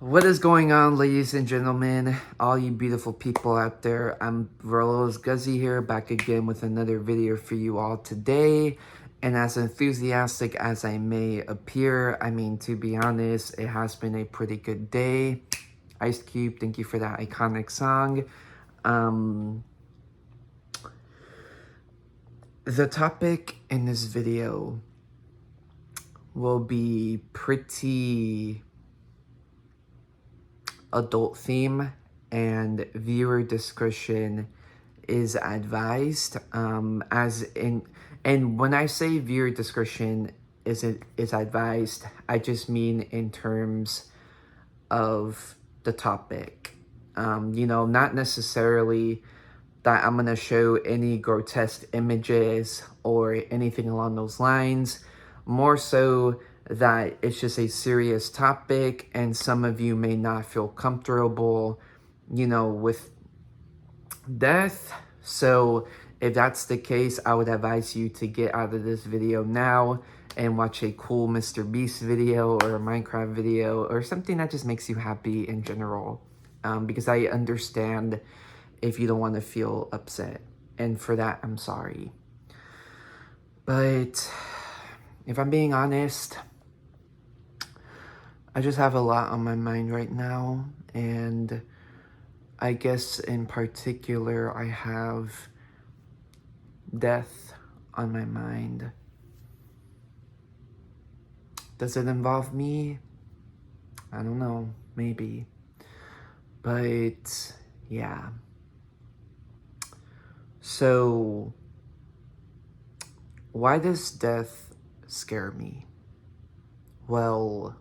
What is going on, ladies and gentlemen, all you beautiful people out there? I'm Verlos Guzzi here, back again with another video for you all today. And as enthusiastic as I may appear, I mean, to be honest, it has been a pretty good day. Ice Cube, thank you for that iconic song. The topic in this video will be pretty adult theme, and viewer discretion is advised. And when I say viewer discretion is advised, I just mean in terms of the topic. Not necessarily that I'm gonna show any grotesque images or anything along those lines. More so that it's just a serious topic, and some of you may not feel comfortable, with death. So if that's the case, I would advise you to get out of this video now and watch a cool Mr. Beast video or a Minecraft video or something that just makes you happy in general. Because I understand if you don't want to feel upset. And for that, I'm sorry. But if I'm being honest, I just have a lot on my mind right now, and I guess in particular I have death on my mind. Does it involve me? I don't know, maybe. But yeah. So why does death scare me? Well,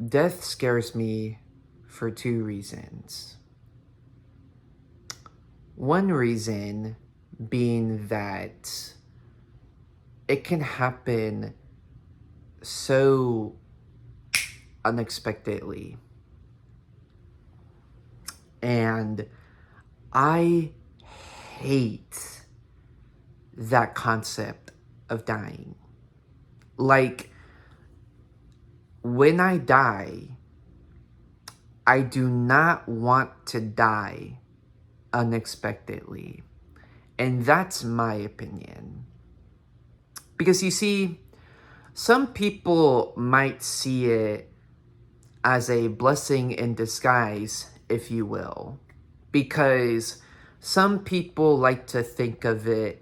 death scares me for two reasons. One reason being that it can happen so unexpectedly. And I hate that concept of dying. Like, when I die, I do not want to die unexpectedly. And that's my opinion. Because you see, some people might see it as a blessing in disguise, if you will. Because some people like to think of it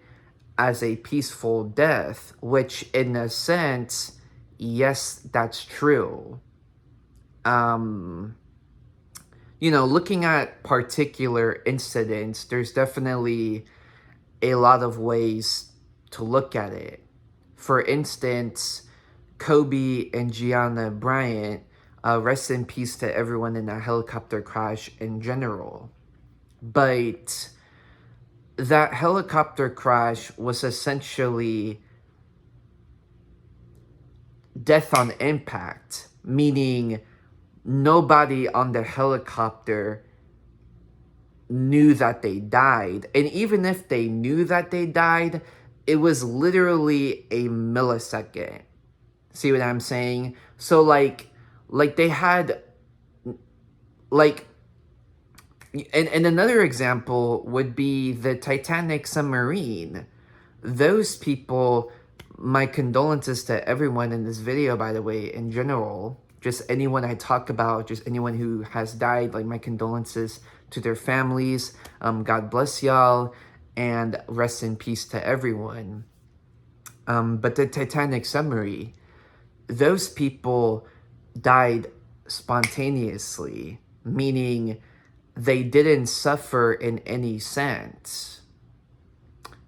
as a peaceful death, which in a sense, yes, that's true. Looking at particular incidents, there's definitely a lot of ways to look at it. For instance, Kobe and Gianna Bryant, rest in peace to everyone in that helicopter crash in general. But that helicopter crash was essentially death on impact, meaning nobody on the helicopter knew that they died. And even if they knew that they died, it was literally a millisecond. See what I'm saying? So like they had, like, and another example would be the Titanic submarine. Those people, my condolences to everyone in this video, by the way, in general. Just anyone I talk about, just anyone who has died, like, my condolences to their families. God bless y'all, and rest in peace to everyone. But the Titanic submarine, those people died spontaneously, meaning they didn't suffer in any sense.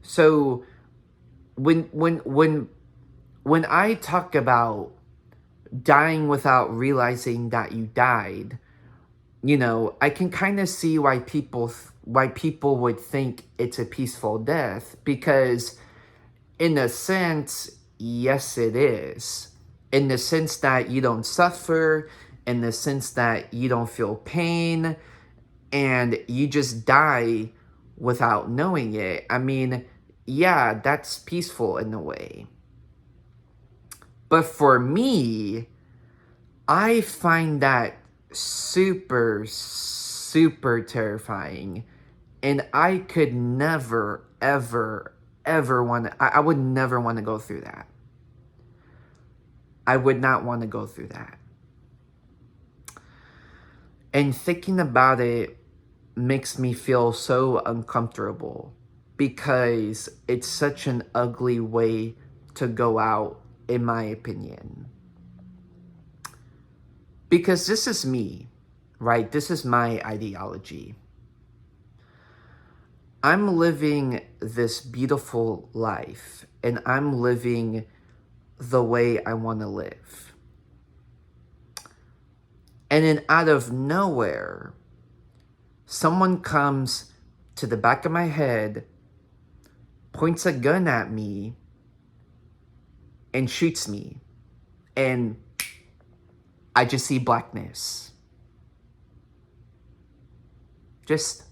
So when I talk about dying without realizing that you died, I can kind of see why people would think it's a peaceful death, because in a sense, yes, it is. In the sense that you don't suffer, in the sense that you don't feel pain, and you just die without knowing it. I mean, yeah, that's peaceful in a way. But for me, I find that super, super terrifying. And I could never, ever, ever want to, I would never want to go through that. I would not want to go through that. And thinking about it makes me feel so uncomfortable because it's such an ugly way to go out, in my opinion. Because this is me, right? This is my ideology. I'm living this beautiful life and I'm living the way I want to live. And then out of nowhere, someone comes to the back of my head, points a gun at me, and shoots me. And I just see blackness. Just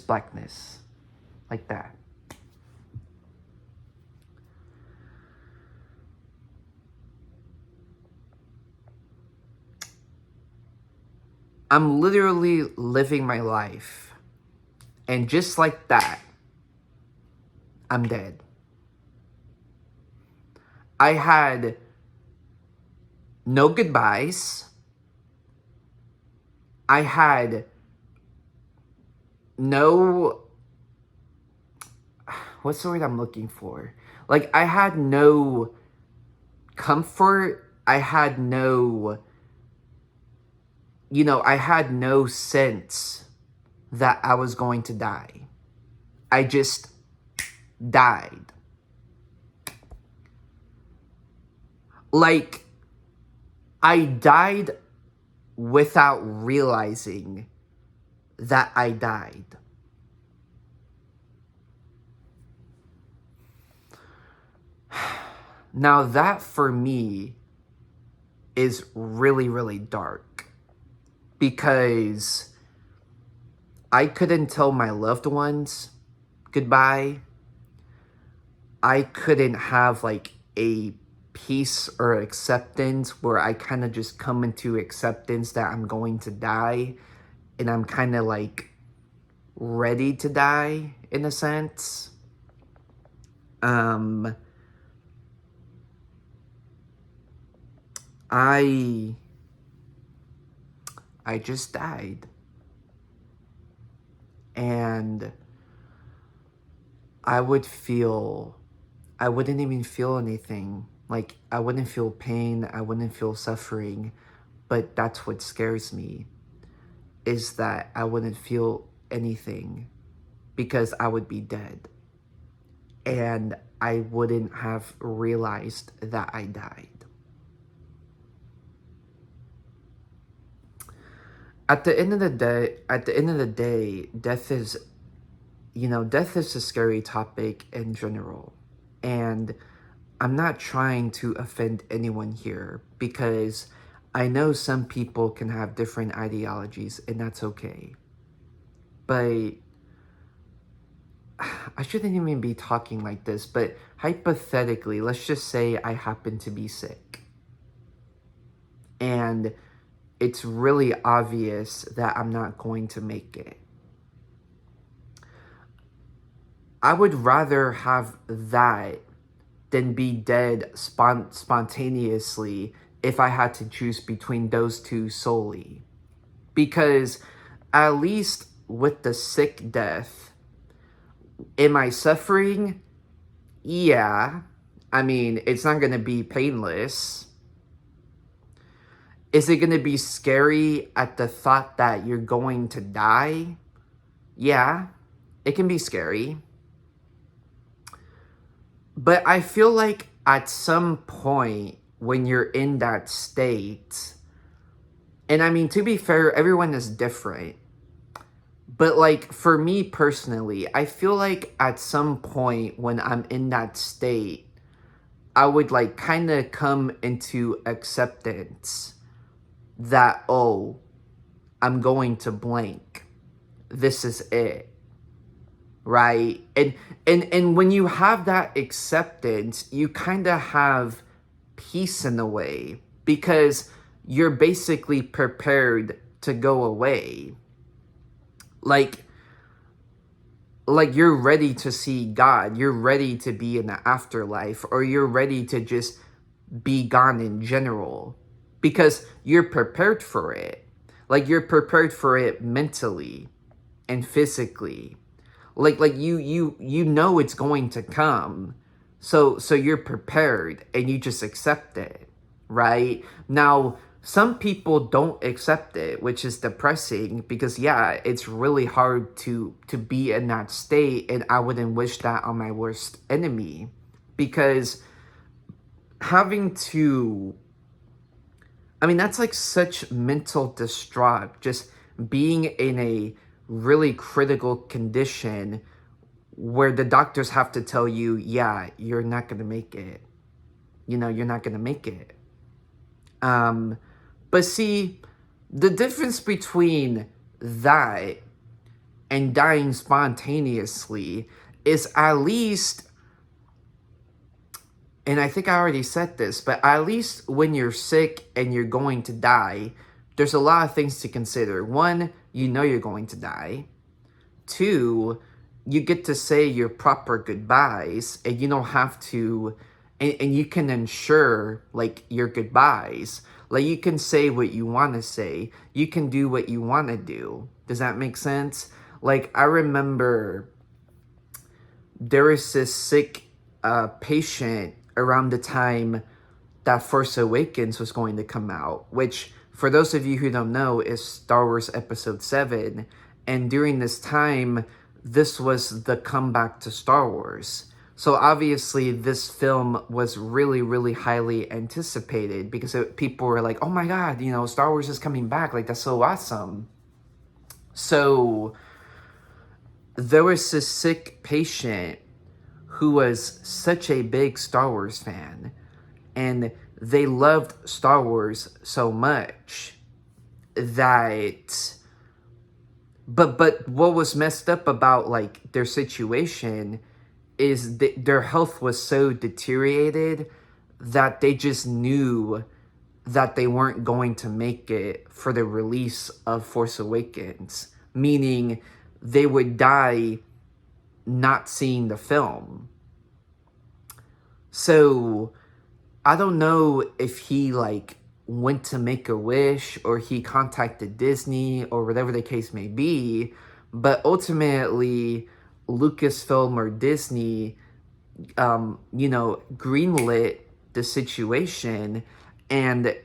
blackness. Like that. I'm literally living my life. And just like that, I'm dead. I had no goodbyes. I had no, what's the word I'm looking for? Like, I had no comfort. I had no, I had no sense that I was going to die. I just died. Like, I died without realizing that I died. Now that for me is really, really dark because I couldn't tell my loved ones goodbye. I couldn't have like a peace or acceptance where I kind of just come into acceptance that I'm going to die and I'm kind of like ready to die in a sense. I just died. And I wouldn't even feel anything. Like, I wouldn't feel pain, I wouldn't feel suffering. But that's what scares me, is that I wouldn't feel anything because I would be dead. And I wouldn't have realized that I died. At the end of the day, death is a scary topic in general. And I'm not trying to offend anyone here because I know some people can have different ideologies and that's okay. But I shouldn't even be talking like this, but hypothetically, let's just say I happen to be sick. And it's really obvious that I'm not going to make it. I would rather have that than be dead spontaneously if I had to choose between those two solely. Because at least with the sick death, am I suffering? Yeah. I mean, it's not going to be painless. Is it going to be scary at the thought that you're going to die? Yeah, it can be scary. But I feel like at some point when you're in that state, and I mean, to be fair, everyone is different. But like for me personally, I feel like at some point when I'm in that state, I would like kind of come into acceptance that, oh, I'm going to blank. This is it. Right? And when you have that acceptance, you kind of have peace in a way because you're basically prepared to go away. Like you're ready to see God, you're ready to be in the afterlife, or you're ready to just be gone in general, because you're prepared for it. Like you're prepared for it mentally and physically. Like you know it's going to come. So you're prepared and you just accept it, right? Now, some people don't accept it, which is depressing, because yeah, it's really hard to be in that state, and I wouldn't wish that on my worst enemy, because having to, I mean, that's like such mental distraught, just being in a really critical condition where the doctors have to tell you, yeah, you're not going to make it. You're not going to make it. But see, the difference between that and dying spontaneously is, at least, and I think I already said this, but at least when you're sick and you're going to die, there's a lot of things to consider. One, you know you're going to die. Two, you get to say your proper goodbyes, and you don't have to, and you can ensure like your goodbyes. Like you can say what you want to say. You can do what you want to do. Does that make sense? Like I remember there was this sick patient around the time that Force Awakens was going to come out, which, for those of you who don't know, is Star Wars Episode 7. And during this time, this was the comeback to Star Wars. So obviously this film was really, really highly anticipated, because people were like, oh my God, Star Wars is coming back. Like, that's so awesome. So there was this sick patient who was such a big Star Wars fan, and they loved Star Wars so much that, but what was messed up about like their situation is that their health was so deteriorated that they just knew that they weren't going to make it for the release of Force Awakens, meaning they would die not seeing the film. So I don't know if he like went to make a wish, or he contacted Disney, or whatever the case may be, but ultimately Lucasfilm or Disney greenlit the situation, and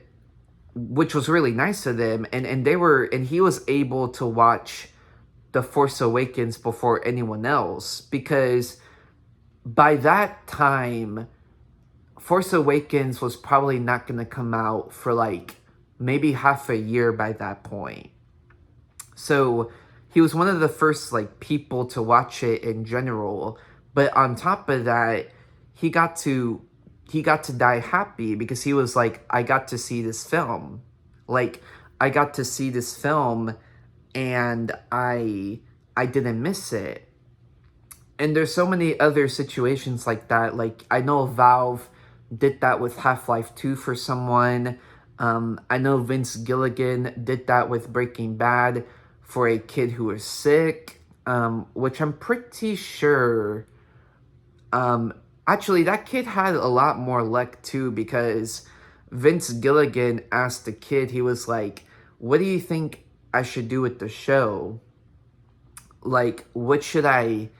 which was really nice of them, and he was able to watch The Force Awakens before anyone else, because by that time Force Awakens was probably not going to come out for like maybe half a year by that point. So he was one of the first like people to watch it in general. But on top of that, he got to die happy, because he was like, I got to see this film. Like, I got to see this film and I didn't miss it. And there's so many other situations like that. Like, I know Valve did that with Half-Life 2 for someone. I know Vince Gilligan did that with Breaking Bad for a kid who was sick, which I'm pretty sure... actually, that kid had a lot more luck too, because Vince Gilligan asked the kid, he was like, what do you think I should do with the show? Like, what should I...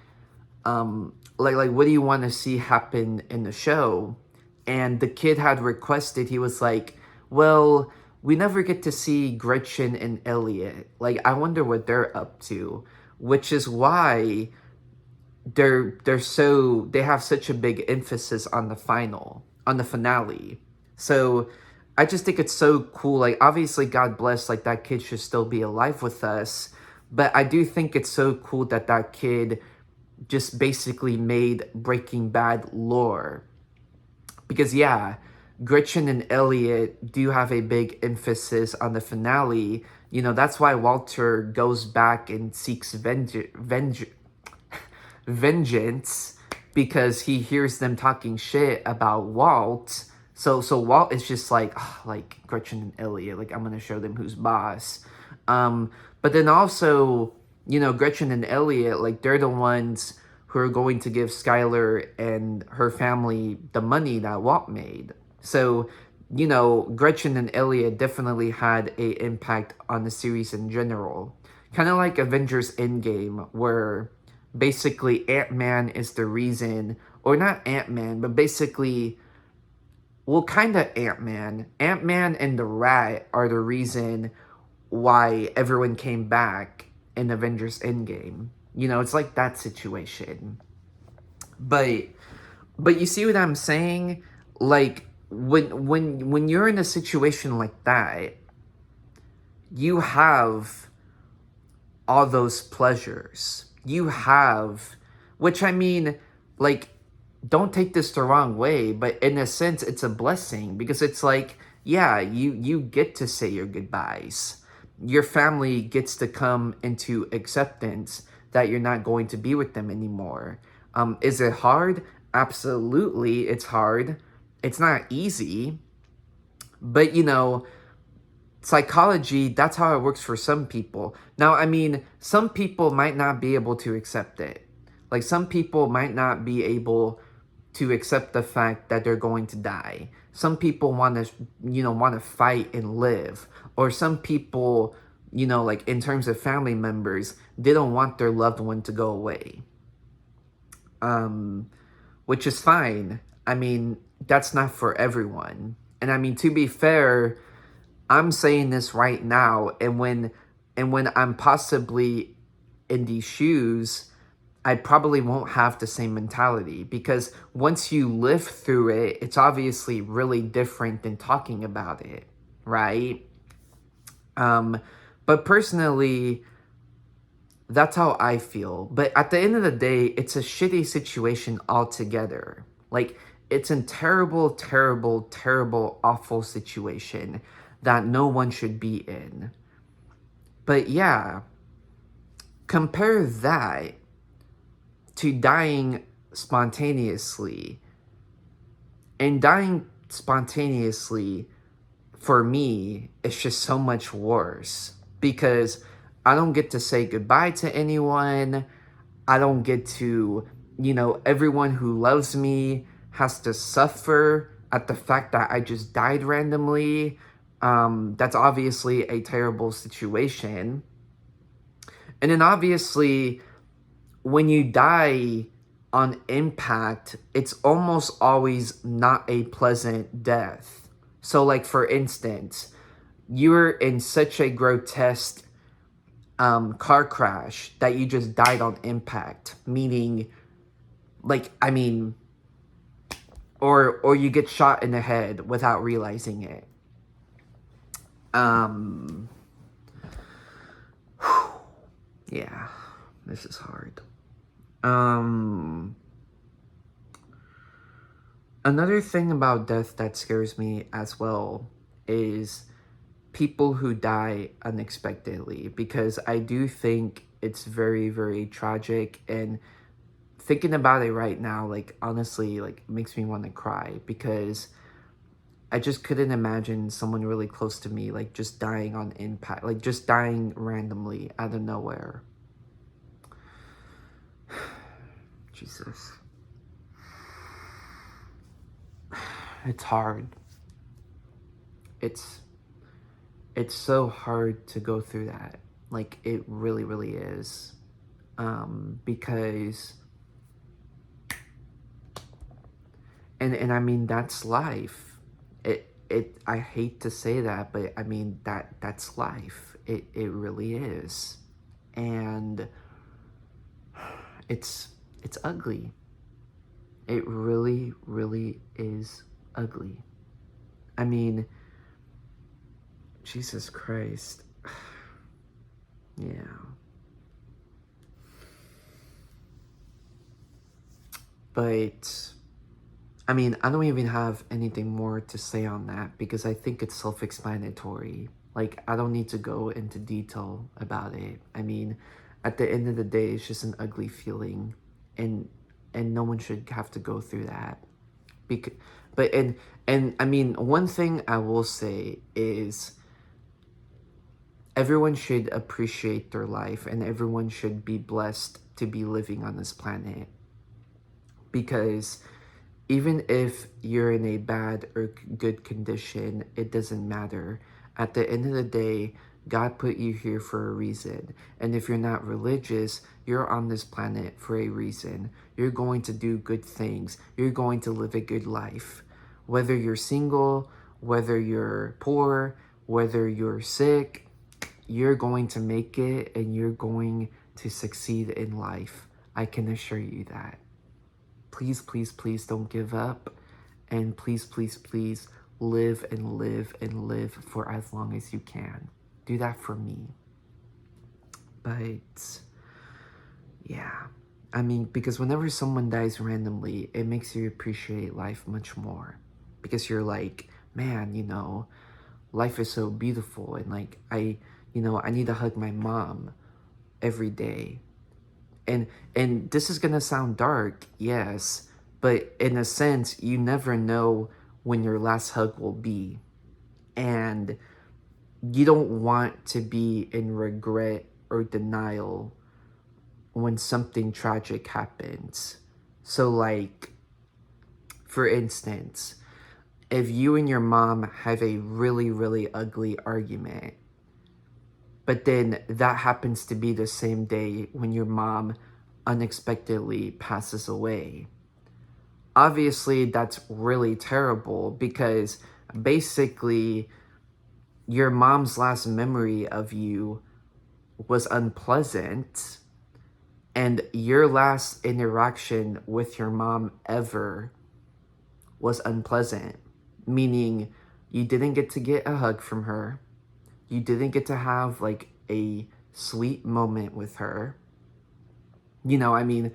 like what do you want to see happen in the show? And the kid had requested, he was like, well, we never get to see Gretchen and Elliot. Like, I wonder what they're up to. Which is why they have such a big emphasis on the finale. So I just think it's so cool. Like, obviously, God bless, like, that kid should still be alive with us. But I do think it's so cool that that kid just basically made Breaking Bad lore. Because, yeah, Gretchen and Elliot do have a big emphasis on the finale. That's why Walter goes back and seeks vengeance, because he hears them talking shit about Walt, So Walt is just like, like Gretchen and Elliot, like I'm gonna show them who's boss. But then also, Gretchen and Elliot, like they're the ones who are going to give Skylar and her family the money that Walt made. So, Gretchen and Elliot definitely had a impact on the series in general. Kind of like Avengers Endgame, where basically Ant-Man is the reason, or not Ant-Man, but basically, well, kind of Ant-Man. Ant-Man and the Rat are the reason why everyone came back in Avengers Endgame. It's like that situation. But you see what I'm saying? Like when you're in a situation like that, you have all those pleasures. You have, which I mean, like, don't take this the wrong way, but in a sense, it's a blessing because it's like, yeah, you get to say your goodbyes. Your family gets to come into acceptance that you're not going to be with them anymore. Is it hard? Absolutely, it's hard. It's not easy, but psychology, that's how it works for some people. Now, I mean, some people might not be able to accept it. Like, some people might not be able to accept the fact that they're going to die. Some people want to, want to fight and live. Or some people, like in terms of family members, they don't want their loved one to go away. Which is fine. I mean, that's not for everyone. And I mean, to be fair, I'm saying this right now, and when I'm possibly in these shoes, I probably won't have the same mentality because once you live through it, it's obviously really different than talking about it, right? But personally, that's how I feel. But at the end of the day, it's a shitty situation altogether. Like, it's a terrible, terrible, terrible, awful situation that no one should be in. But yeah, compare that to dying spontaneously. And dying spontaneously, for me, it's just so much worse because I don't get to say goodbye to anyone. I don't get to, everyone who loves me has to suffer at the fact that I just died randomly. That's obviously a terrible situation. And then obviously, when you die on impact, it's almost always not a pleasant death. So, like, for instance, you're in such a grotesque car crash that you just died on impact, meaning, like, I mean, or you get shot in the head without realizing it. Yeah, this is hard. Another thing about death that scares me as well is people who die unexpectedly, because I do think it's very, very tragic, and thinking about it right now, like, honestly, like, makes me want to cry because I just couldn't imagine someone really close to me, like, just dying on impact, like, just dying randomly out of nowhere. Jesus. It's hard. It's so hard to go through that. Like, it really, really is. Because and I mean, that's life. I hate to say that, but I mean, that's life. It really is. And it's ugly. It really, really is ugly. I mean, Jesus Christ. Yeah. But, I mean, I don't even have anything more to say on that because I think it's self-explanatory. Like, I don't need to go into detail about it. I mean, at the end of the day, it's just an ugly feeling, and no one should have to go through that. Because, but and I mean, one thing I will say is everyone should appreciate their life and everyone should be blessed to be living on this planet. Because even if you're in a bad or good condition, it doesn't matter. At the end of the day, God put you here for a reason. And if you're not religious, you're on this planet for a reason. You're going to do good things. You're going to live a good life. Whether you're single, whether you're poor, whether you're sick, you're going to make it and you're going to succeed in life. I can assure you that. Please, please, please don't give up. And please, please, please live and live and live for as long as you can. Do that for me. But yeah, I mean, because whenever someone dies randomly, it makes you appreciate life much more. Because you're like, man, life is so beautiful. And like, I need to hug my mom every day. And this is gonna sound dark, yes, but in a sense, you never know when your last hug will be. And you don't want to be in regret or denial when something tragic happens. So like, for instance, if you and your mom have a really, really ugly argument, but then that happens to be the same day when your mom unexpectedly passes away. Obviously, that's really terrible because basically your mom's last memory of you was unpleasant, and your last interaction with your mom ever was unpleasant, meaning you didn't get to get a hug from her. You didn't get to have like a sweet moment with her. I mean,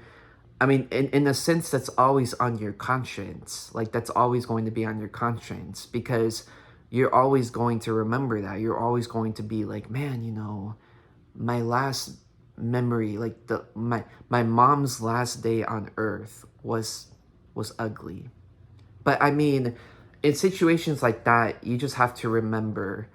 in a sense, that's always on your conscience. Like, that's always going to be on your conscience because you're always going to remember that. You're always going to be like, man, my last memory, like my mom's last day on earth was ugly. But I mean, in situations like that, you just have to remember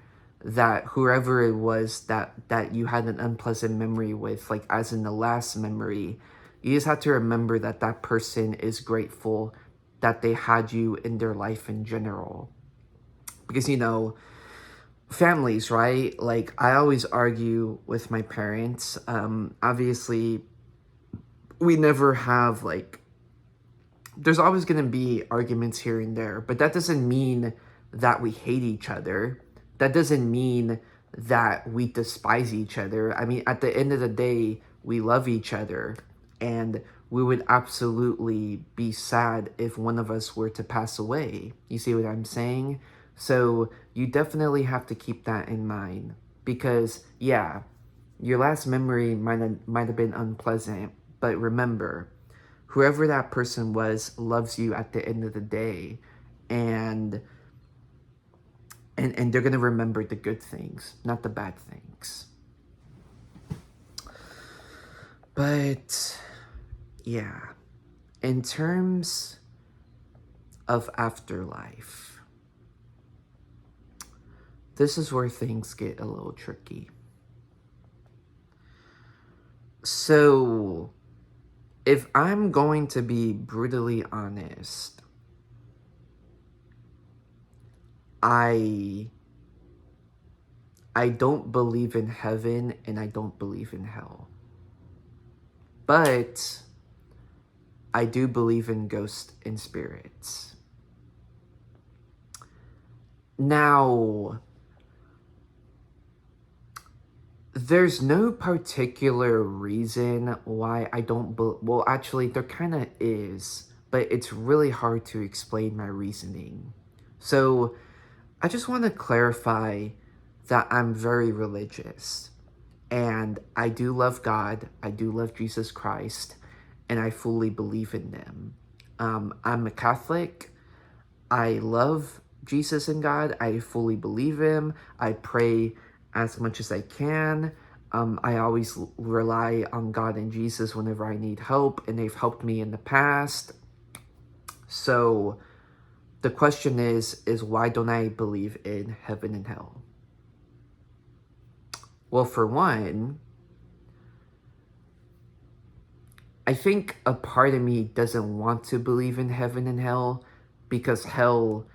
that whoever it was that you had an unpleasant memory with, like as in the last memory, you just have to remember that that person is grateful that they had you in their life in general. Because, families, right? Like, I always argue with my parents. Obviously, we never have, like, there's always going to be arguments here and there, but that doesn't mean that we hate each other. That doesn't mean that we despise each other. I mean, at the end of the day, we love each other, and we would absolutely be sad if one of us were to pass away. You see what I'm saying? So you definitely have to keep that in mind because, yeah, your last memory might have been unpleasant, but remember, whoever that person was loves you at the end of the day, and they're gonna remember the good things, not the bad things. But yeah, in terms of afterlife, this is where things get a little tricky. So, if I'm going to be brutally honest, I don't believe in heaven and I don't believe in hell. But I do believe in ghosts and spirits. Now, there's no particular reason why I don't well, actually, there kind of is, but it's really hard to explain my reasoning. So, I just want to clarify that I'm very religious. And I do love God, I do love Jesus Christ, and I fully believe in them. I'm a Catholic. I love Jesus and God. I fully believe him. I pray as much as I can. I always rely on God and Jesus whenever I need help, and they've helped me in the past. So, the question is why don't I believe in heaven and hell? Well, for one, I think a part of me doesn't want to believe in heaven and hell because hell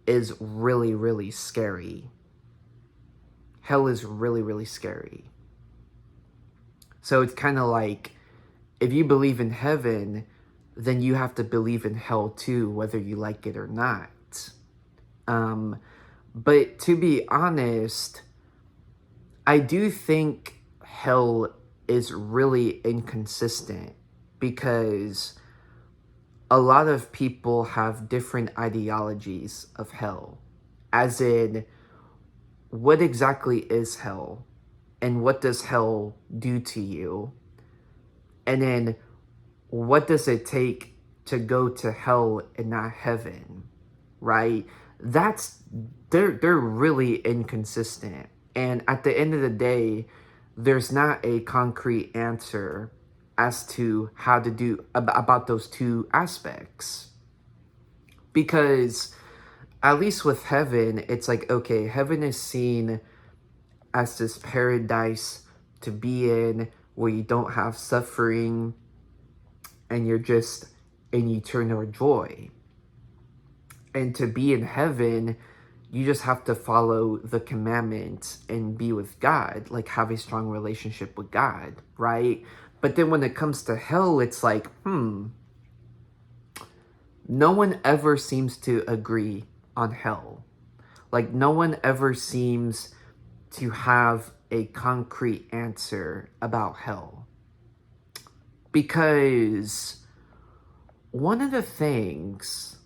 is really, really scary. Hell is really, really scary. So it's kind of like, if you believe in heaven, then you have to believe in hell too, whether you like it or not. But to be honest, I do think hell is really inconsistent because a lot of people have different ideologies of hell. As in, what exactly is hell? And what does hell do to you? And then, what does it take to go to hell and not heaven? Right? They're really inconsistent. And at the end of the day, there's not a concrete answer as to how to do about those two aspects. Because at least with heaven, it's like, okay, heaven is seen as this paradise to be in where you don't have suffering and you're just in eternal joy. And to be in heaven, you just have to follow the commandments and be with God, like have a strong relationship with God, right? But then when it comes to hell, it's like, no one ever seems to agree on hell. Like, no one ever seems to have a concrete answer about hell. Because one of the things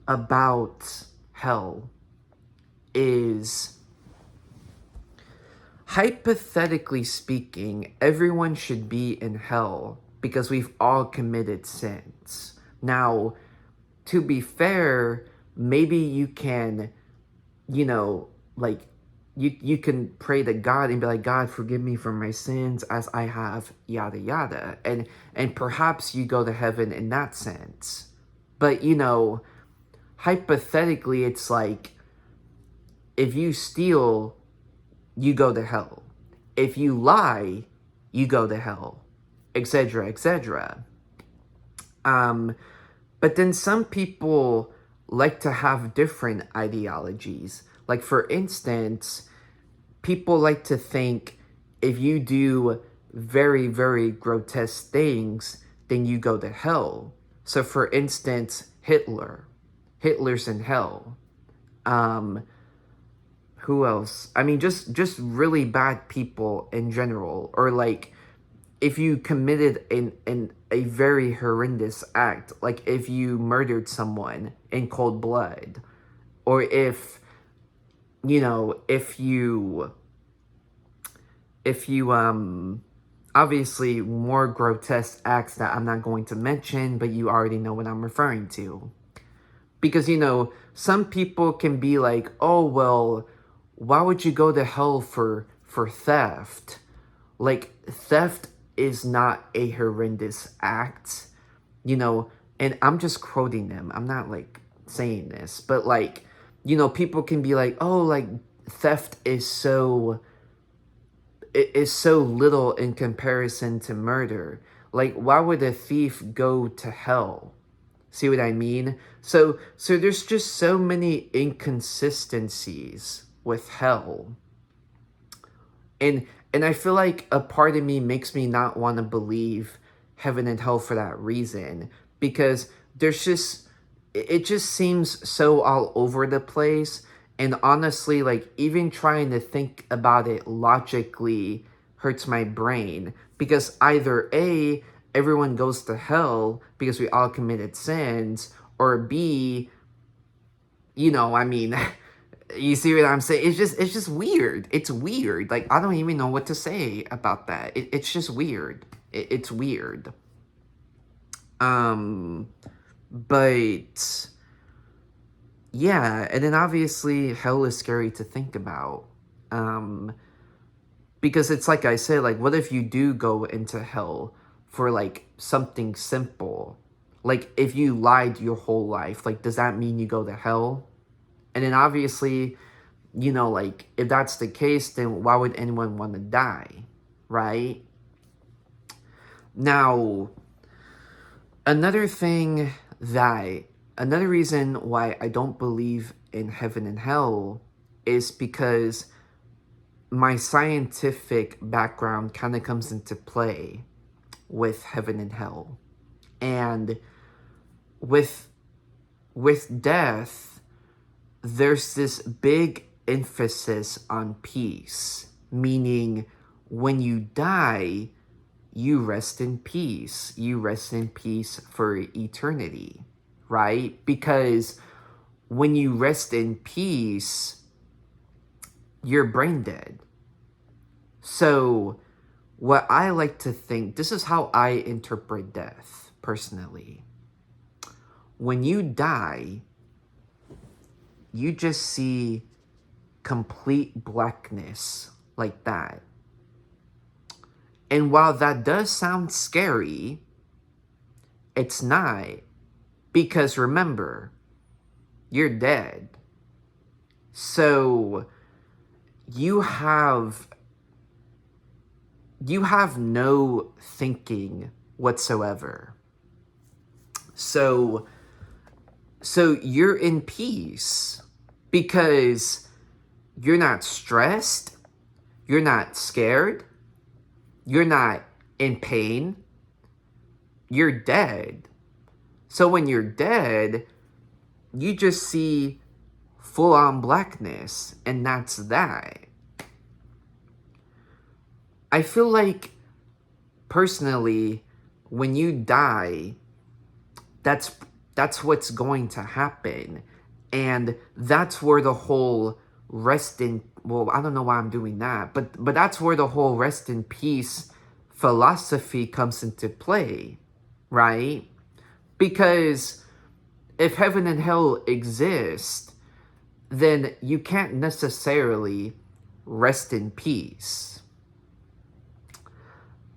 about hell is, hypothetically speaking, everyone should be in hell because we've all committed sins. Now, to be fair, maybe you can, like, you can pray to God and be like, God, forgive me for my sins as I have yada yada. And perhaps you go to heaven in that sense. But, hypothetically, it's like, if you steal, you go to hell. If you lie, you go to hell, etc., etc. But then some people like to have different ideologies. Like, for instance, people like to think if you do very, very grotesque things, then you go to hell. So, for instance, Hitler's in hell. Who else? I mean, just really bad people in general. Or like, if you committed a very horrendous act, like if you murdered someone in cold blood, or if obviously more grotesque acts that I'm not going to mention, but you already know what I'm referring to. Because, some people can be like, oh, well, why would you go to hell for theft? Like, theft is not a horrendous act, and I'm just quoting them. I'm not, like, saying this, but, like, people can be like, oh, like, theft is so little in comparison to murder. Like, why would a thief go to hell? See what I mean? So there's just so many inconsistencies with hell. And I feel like a part of me makes me not want to believe heaven and hell for that reason. Because it just seems so all over the place. And honestly, like, even trying to think about it logically hurts my brain. Because either A, everyone goes to hell because we all committed sins, or B, I mean, you see what I'm saying? It's just weird. It's weird. Like, I don't even know what to say about that. It's just weird. It's weird. But yeah, and then obviously hell is scary to think about. Because it's like I said, like, what if you do go into hell for like something simple, Like, if you lied your whole life, like, does that mean you go to hell? And then obviously, like, if that's the case, then why would anyone want to die, right? Now, another reason why I don't believe in heaven and hell is because my scientific background kind of comes into play with heaven and hell. And with death, there's this big emphasis on peace, meaning when you die, you rest in peace. You rest in peace for eternity, right? Because when you rest in peace, you're brain dead. So what I like to think, this is how I interpret death personally. When you die, you just see complete blackness like that. And while that does sound scary, it's not. Because remember, you're dead. So you have no thinking whatsoever. So you're in peace because you're not stressed, you're not scared, you're not in pain, you're dead. So when you're dead, you just see full-on blackness, and that's that. I feel like, personally, when you die, that's what's going to happen. And that's where the whole rest in, well, I don't know why I'm doing that, but that's where the whole rest in peace philosophy comes into play, right? Because if heaven and hell exist, then you can't necessarily rest in peace.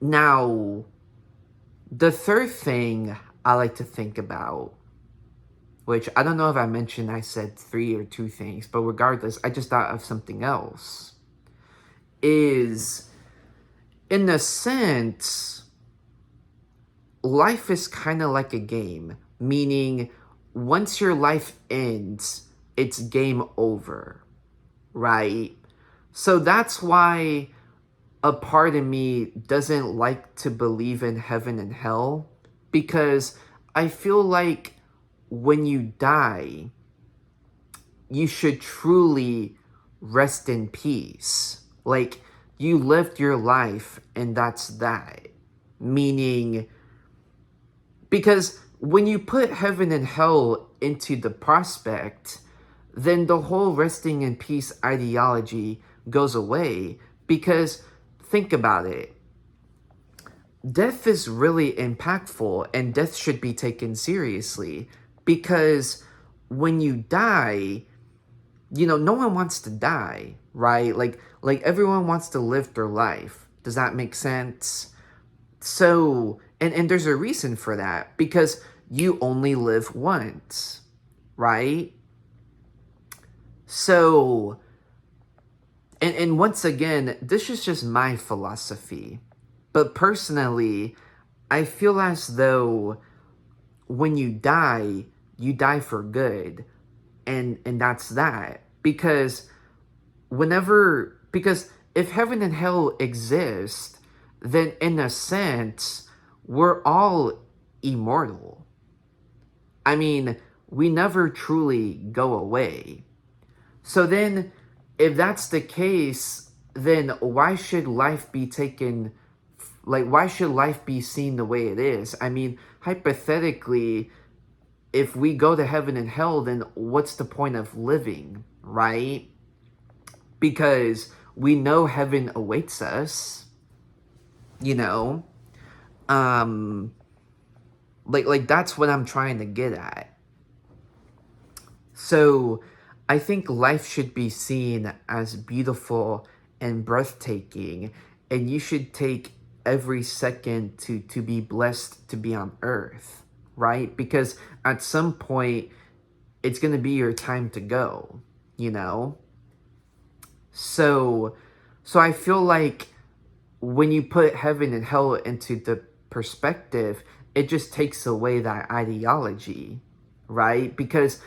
Now, the third thing I like to think about, which I don't know if I mentioned I said 3 or 2 things, but regardless, I just thought of something else, is, in a sense, life is kind of like a game, meaning once your life ends, it's game over, right? So that's why a part of me doesn't like to believe in heaven and hell, because I feel like when you die, you should truly rest in peace. Like, you lived your life and that's that. Meaning, because when you put heaven and hell into the prospect, then the whole resting in peace ideology goes away. Because think about it. Death is really impactful, and death should be taken seriously. Because when you die, no one wants to die, right? Like everyone wants to live their life. Does that make sense? So, and there's a reason for that, because you only live once, right? So, and once again, this is just my philosophy. But personally, I feel as though when you die for good. And that's that. Because if heaven and hell exist, then in a sense, we're all immortal. I mean, we never truly go away. So then, if that's the case, then why should life be taken, why should life be seen the way it is? I mean, hypothetically, if we go to heaven and hell, then what's the point of living, right? Because we know heaven awaits us, like that's what I'm trying to get at. So I think life should be seen as beautiful and breathtaking, and you should take every second to be blessed to be on earth, right? Because at some point, it's going to be your time to go, you know? So I feel like when you put heaven and hell into the perspective, it just takes away that ideology, right? Because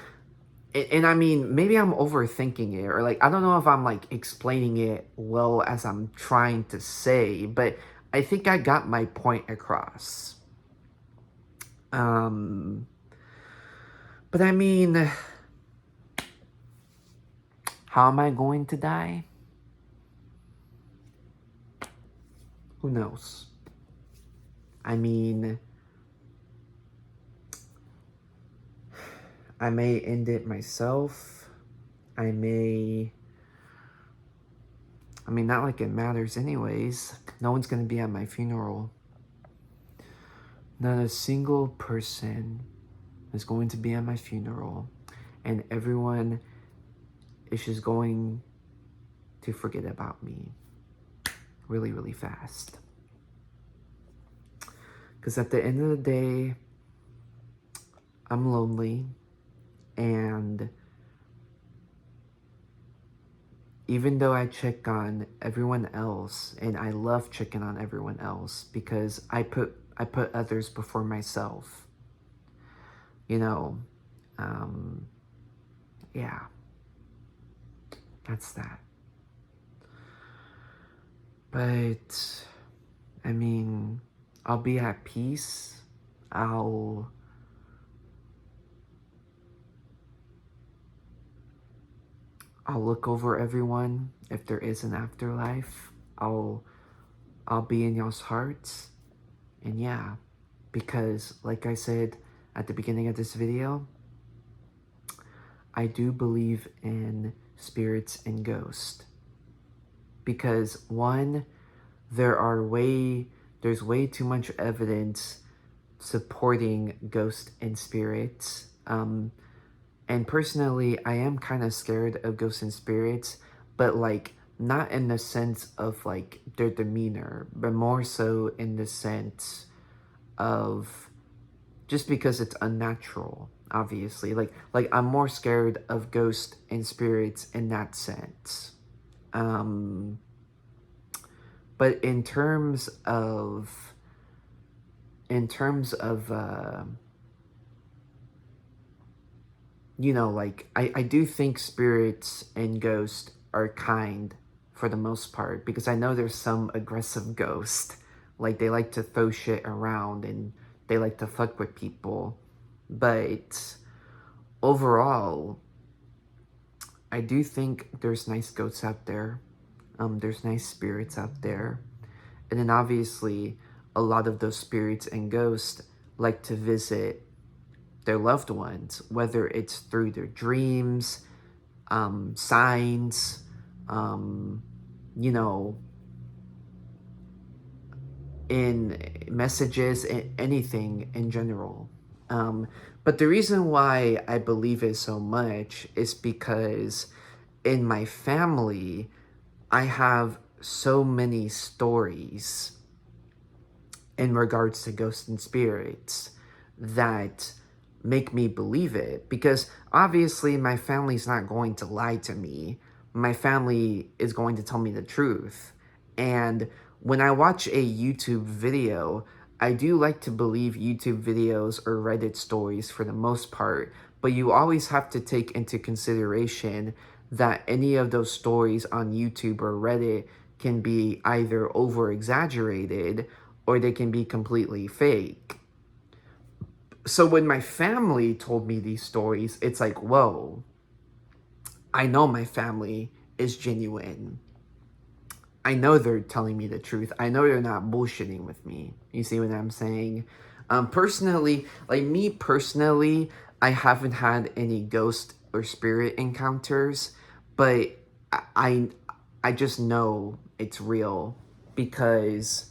and I mean, maybe I'm overthinking it, or like I don't know if I'm like explaining it well as I'm trying to say, but I think I got my point across. But I mean, how am I going to die? Who knows? I mean, I may end it myself. I mean, not like it matters anyways. No one's gonna be at my funeral. Not a single person is going to be at my funeral. And everyone is just going to forget about me really, really fast. Because at the end of the day, I'm lonely. And even though I check on everyone else, and I love checking on everyone else because I put others before myself. You know, yeah, that's that. But I mean, I'll be at peace. I'll look over everyone. If there is an afterlife, I'll be in y'all's hearts. And yeah, because like I said at the beginning of this video, I do believe in spirits and ghosts. Because one, there's way too much evidence supporting ghosts and spirits. And personally, I am kind of scared of ghosts and spirits, but like not in the sense of like their demeanor, but more so in the sense of just because it's unnatural, obviously. Like I'm more scared of ghosts and spirits in that sense. But in terms of you know, like, I do think spirits and ghosts are kind for the most part, because I know there's some aggressive ghosts. Like, they like to throw shit around and they like to fuck with people. But overall, I do think there's nice ghosts out there. There's nice spirits out there. And then obviously, a lot of those spirits and ghosts like to visit their loved ones, whether it's through their dreams, signs, you know, in messages, anything in general. But the reason why I believe it so much is because in my family, I have so many stories in regards to ghosts and spirits that make me believe it, because obviously my family's not going to lie to me. My family is going to tell me the truth. And when I watch a YouTube video, I do like to believe YouTube videos or Reddit stories for the most part, but you always have to take into consideration that any of those stories on YouTube or Reddit can be either over exaggerated or they can be completely fake. So when my family told me these stories, it's like, whoa, I know my family is genuine. I know they're telling me the truth. I know they're not bullshitting with me. You see what I'm saying? Personally, like me personally, I haven't had any ghost or spirit encounters, but I, I just know it's real because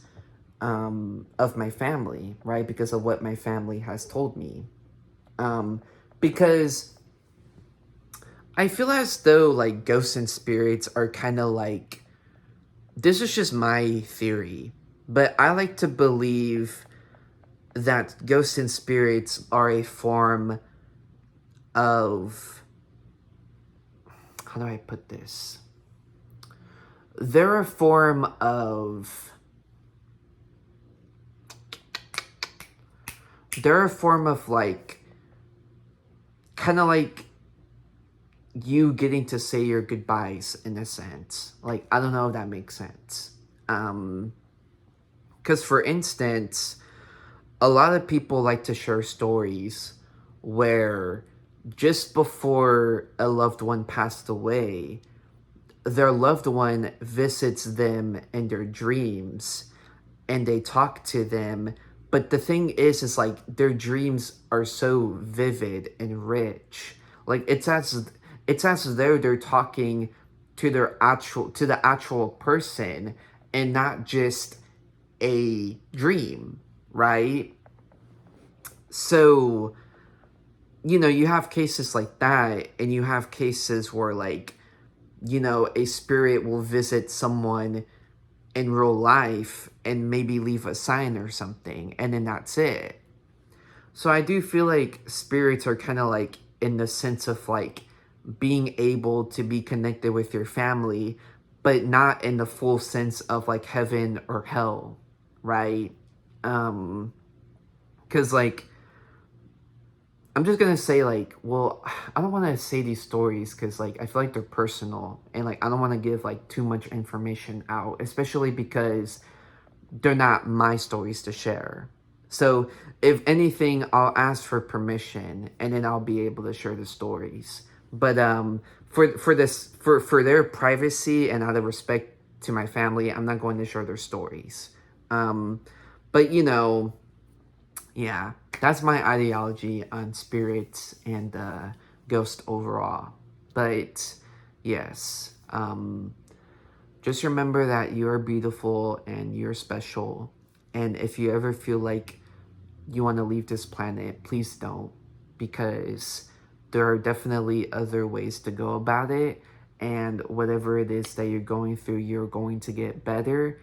of my family, right? Because of what my family has told me. Because I feel as though like ghosts and spirits are kind of like, this is just my theory, but I like to believe that ghosts and spirits are a form of, how do I put this? They're a form of, like, kind of like you getting to say your goodbyes in a sense. Like, I don't know if that makes sense. Because for instance, a lot of people like to share stories where just before a loved one passed away, their loved one visits them in their dreams and they talk to them. But the thing is like their dreams are so vivid and rich. Like it's as though they're talking to the actual person and not just a dream, right? So, you have cases like that, and you have cases where, like, a spirit will visit someone in real life and maybe leave a sign or something, and then that's it. So I do feel like spirits are kind of like in the sense of like being able to be connected with your family, but not in the full sense of like heaven or hell, right? Because like I'm just gonna say like, well, I don't want to say these stories because like I feel like they're personal and like I don't want to give like too much information out, especially because they're not my stories to share. So if anything, I'll ask for permission and then I'll be able to share the stories. But for their privacy and out of respect to my family, I'm not going to share their stories. Um, but yeah, that's my ideology on spirits and ghost overall. But yes, just remember that you're beautiful and you're special. And if you ever feel like you want to leave this planet, please don't, because there are definitely other ways to go about it. And whatever it is that you're going through, you're going to get better,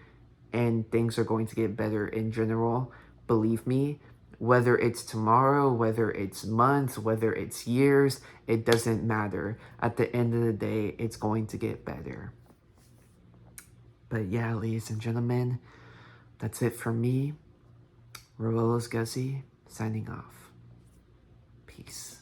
and things are going to get better in general. Believe me, whether it's tomorrow, whether it's months, whether it's years, it doesn't matter. At the end of the day, it's going to get better. But yeah, ladies and gentlemen, that's it for me. Roelos Guzzi, signing off. Peace.